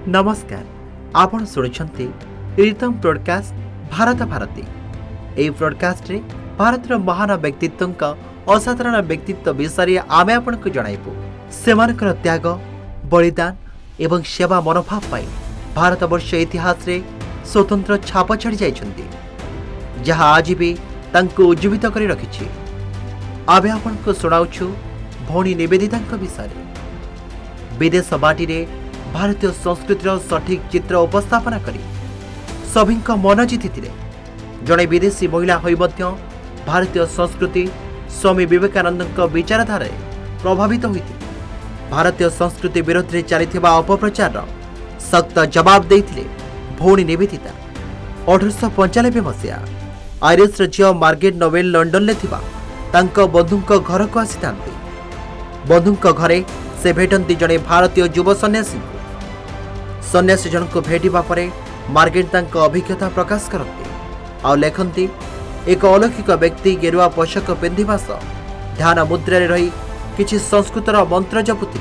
नमस्कार आपण शुणुंट रितम ब्रॉडकास्ट भारत भारती। यह ब्रॉडकास्ट रे भारतर महान व्यक्तित्व असाधारण व्यक्तित्व विषय आमे आपनको जणाइबु। सेमानकर त्याग बलिदान एवं सेवा मनोभाव पाई भारतवर्ष इतिहास रे स्वतंत्र छाप छाड़ी जाइछन्ति, जहाँ आज भी तांको उज्जीवित करी रखिछि। आमे आपनको सुनाउछु भौणी निवेदिता विषय। विदेश बाटी रे भारतीय संस्कृतिर सठिक चित्र उपस्थापना करी सभी मन जीति जड़े विदेशी महिला होई मध्य भारतीय संस्कृति स्वामी विवेकानंद विचारधारा प्रभावित होती भारतीय संस्कृति विरोध में चलता अपप्रचार सख्त जवाब देते भौणी निवेदिता। 1895 मसीहा आयरिश झील मार्गरेट नोबेल लंडन में बंधु घर को आसी था। बंधु घरे से भेटती जड़े भारतीय युव सन्यासी सन्यासी जन को भेटा पर मार्गरेट अभिज्ञता प्रकाश करती आ लेखती एक अलौकिक व्यक्ति गेरुआ पोषक पिंधा सह ध्यान मुद्रा रही किसी संस्कृतर मंत्र जपुले,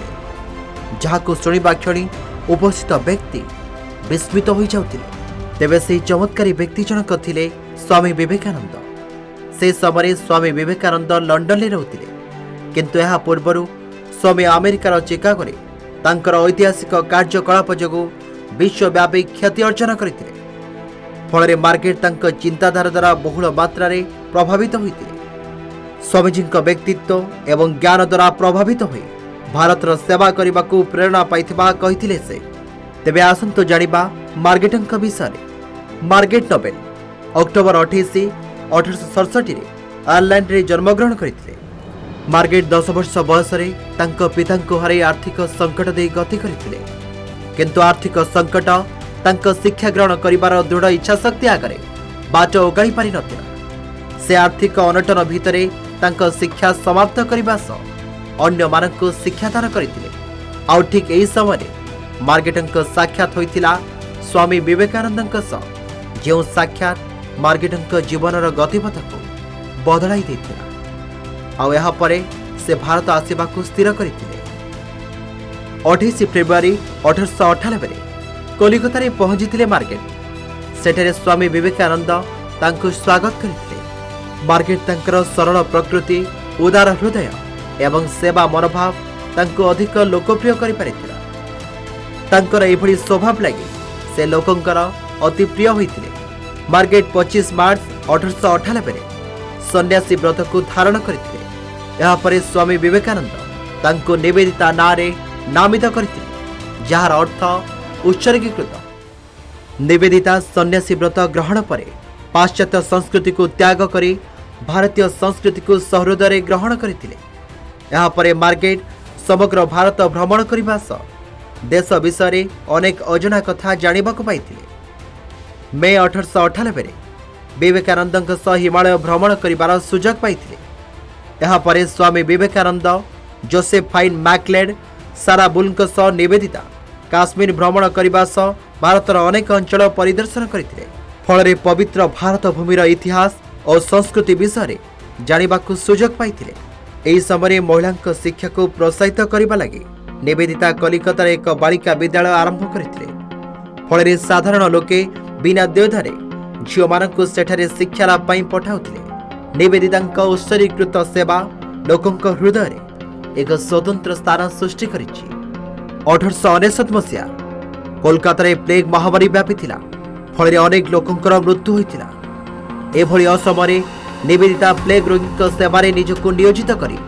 जहां शुणा क्षणी उपस्थित व्यक्ति विस्मित हो जाते। तेबे से चमत्कारी व्यक्ति जनक थिले स्वामी विवेकानंद। से समय स्वामी विवेकानंद लंडन में रहते, किंतु यह पूर्वर स्वामी अमेरिकार चिकागो तांकर ऐतिहासिक कार्यकलाप जो विश्वव्यापी ख्याति अर्जन करते। फल मार्गरेट तांकर चिंताधारा द्वारा बहुल मात्रा प्रभावित होते। स्वामीजी व्यक्तित्व एवं ज्ञान द्वारा प्रभावित हो भारतर सेवा करने को प्रेरणा पाइथिबा कहिथिले से। तेबे आसंतु जानिबा मार्गरेट विषय। मार्गरेट नोबेल अक्टोबर 28, 1867 आयरलैंड रे जन्मग्रहण करते। मार्गरेट 10 वर्ष बयस पिता को हर आर्थिक संकट दे गति करते, किंतु आर्थिक संकट तांको शिक्षा ग्रहण करिबार दृढ़ इच्छा शक्ति आगे बाट ओगाड़ी पारि नथिला। से आर्थिक अनटन भितरे तांको शिक्षा समाप्त करने सह अन्य मानक शिक्षादान करते। आउ ठीक यही समय मार्गरेट साक्षात होइथिला स्वामी विवेकानंद सह, जो साक्षात मार्गरेट जीवनर गतिपथ को बदलाई देथिला। आउ यहा परे से भारत आसिबा को स्थिर करथिले। 28 फेब्रुआरी 1898 कोलकाता रे पहुंचीथिले मार्गरेट। सेठारे स्वामी विवेकानंद तांको स्वागत करथिले। मार्गरेट तांकर सरल प्रकृति, उदार हृदय एवं सेवा मनोभाव तांको अधिक लोकप्रिय करि पारिथिला। तांकर एभली स्वभाव लागि से लोकंकर अति प्रिय होइथिले। मार्गरेट 25 मार्च 1898 सन्यासी व्रत को धारण करथिले। यहाँ पर स्वामी विवेकानंद तांको निवेदिता नारे नामित करथिले, जार अर्थ उत्सर्गीकृत। निवेदिता सन्यासी व्रत ग्रहण पर पाश्चात्य संस्कृति को त्याग करी भारतीय संस्कृति को सहृदय ग्रहण करथिले। यहाँ पर मार्गरेट समग्र भारत भ्रमण करने सह देश विषय अनेक अजना कथा जानिबा को पाइथिले। मे 1898 विवेकानंद सह हिमालय भ्रमण करिबार सुजोग पाइथिले। यहाँ पर स्वामी विवेकानंद जोसेफाइन मैकलेड सारा बुल्क सह निवेदिता काश्मीर भ्रमण करने सह भारतर अनेक अंचल परिदर्शन करते। फल पवित्र भारत भूमिर इतिहास और संस्कृति विषय जानिबा को सुजोग पाइथिले। एही समय महिला शिक्षा को प्रोत्साहित करने लगी निवेदिता कलिकतार एक बालिका विद्यालय आरंभ करथिले। फल साधारण लोके बिना देयधारे झील मानक सेठारे शिक्षा लाभ पठाउथिले। निवेदिता उत्सर्गीकृत सेवा लोकों हृदय एक स्वतंत्र स्थान सृष्टि करिछि। 1899 मसीहा कोलकाता प्लेग महामारी व्यापीथिला। फल अनेक लोकंकर मृत्यु होइथिला। एभली असमय निवेदिता प्लेग रोगी सेवारे निजको नियोजित करी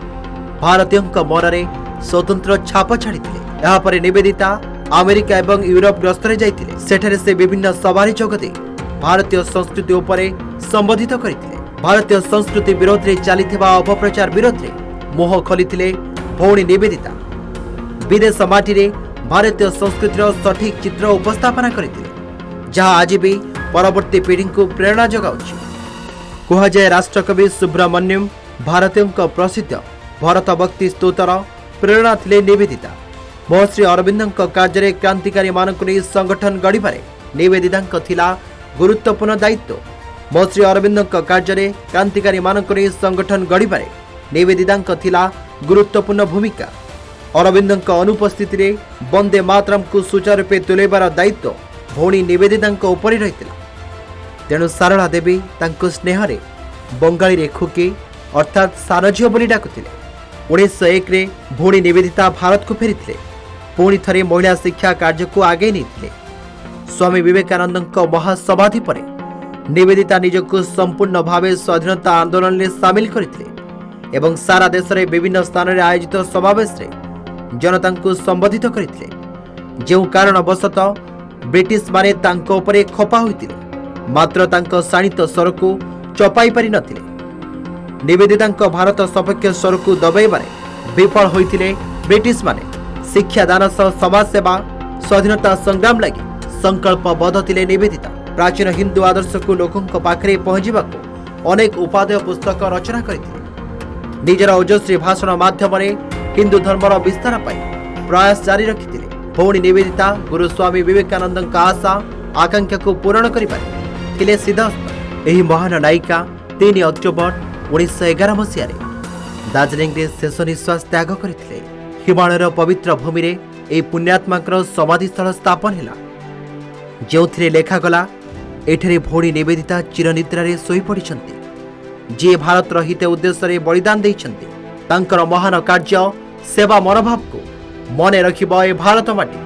भारतीय मनरे स्वतंत्र छाप छाड़िथिले। यहाँ पर निवेदिता अमेरिका एवं यूरोप गस्तरे जाइथिले। सेठारे से विभिन्न सभारे जोगदे भारतीय संस्कृति उपरे संबोधित करथिले। भारतीय संस्कृति विरोध में चलता अपप्रचार विरोध में मुह खोली भौणी निवेदिता। विदेश माटी रे भारतीय संस्कृतिर सठिक चित्र उपस्थापना करथिले, जहाँ आज भी परवर्ती पीढ़ी को प्रेरणा जगाउछि। कहुए राष्ट्रकवि सुब्रमण्यम भारतीय प्रसिद्ध भरत भक्ति स्तोत्र प्रेरणा थिले निवेदिता। महर्षि अरविंद कार्य क्रांतिकारी मानक नहीं संगठन गढ़िबारे निवेदिता थिला गुरुत्वपूर्ण दायित्व। महर्षि अरविंद कार्य क्रांतिकारी मानक नहीं संगठन गढ़िबारे निवेदिता थिला गुरुत्वपूर्ण भूमिका। अरविंद अनुपस्थित रे वंदे मातरम को सुचारूपे तुलेबार दायित्व भौणी निवेदिता उपर रही। तेणु सारला देवी तांको स्नेह रे बंगाली रे खुके अर्थात सान झील बोली डाकुथिले। 1901 रे भौणी निवेदिता भारत को फेरी पुणी थरे महिला शिक्षा कार्य को आगे नहीं। स्वामी विवेकानंद महासमाधि पर निवेदिता निजको संपूर्ण भावे स्वाधीनता आंदोलन में सामिल करथिले एवं सारा देश में विभिन्न स्थान में आयोजित समावेश रे जनता को संबोधित करथिले। जो कारणवशत ब्रिटिश माने तांको उपरे खपा होइतिले मात्र तांको शाणित स्वर को चपाई पारि नथिले। निवेदिता भारत सपक्ष स्वर को दबाइबारे विफल होइतिले ब्रिटिश माने। शिक्षादान सह समाज सेवा स्वाधीनता संग्राम लगी संकल्पबद्ध थिले निवेदिता। प्राचीन हिंदू आदर्श को लोकों पाखरे पहुंचवाको अनेक उपादेय पुस्तक रचना करथिले। निजर ओजस्वी भाषण माध्यम हिंदू धर्मर विस्तार पाई प्रयास जारी रखिथिले। भौणी निवेदिता गुरु स्वामी विवेकानंद आशा आकांक्षा को पूरण करिबारे सिद्धहस्त। एही महान नायिका 3 अक्टोबर 1911 मसीह दार्जिलिंग रे शेष निश्वास त्याग करथिले। हिमालयर पवित्र भूमि रे ए पुण्यात्माकर समाधि स्थल स्थापन हैला जो लेखागला एठरे भौणी निवेदिता चिरनिद्रा रे सोई पड़िछंती। जे भारत हित उद्देश्य रे बलिदान देइछंती तांकर महान कार्य सेवा मनोभाव को मने रखिबा ए भारत माटी।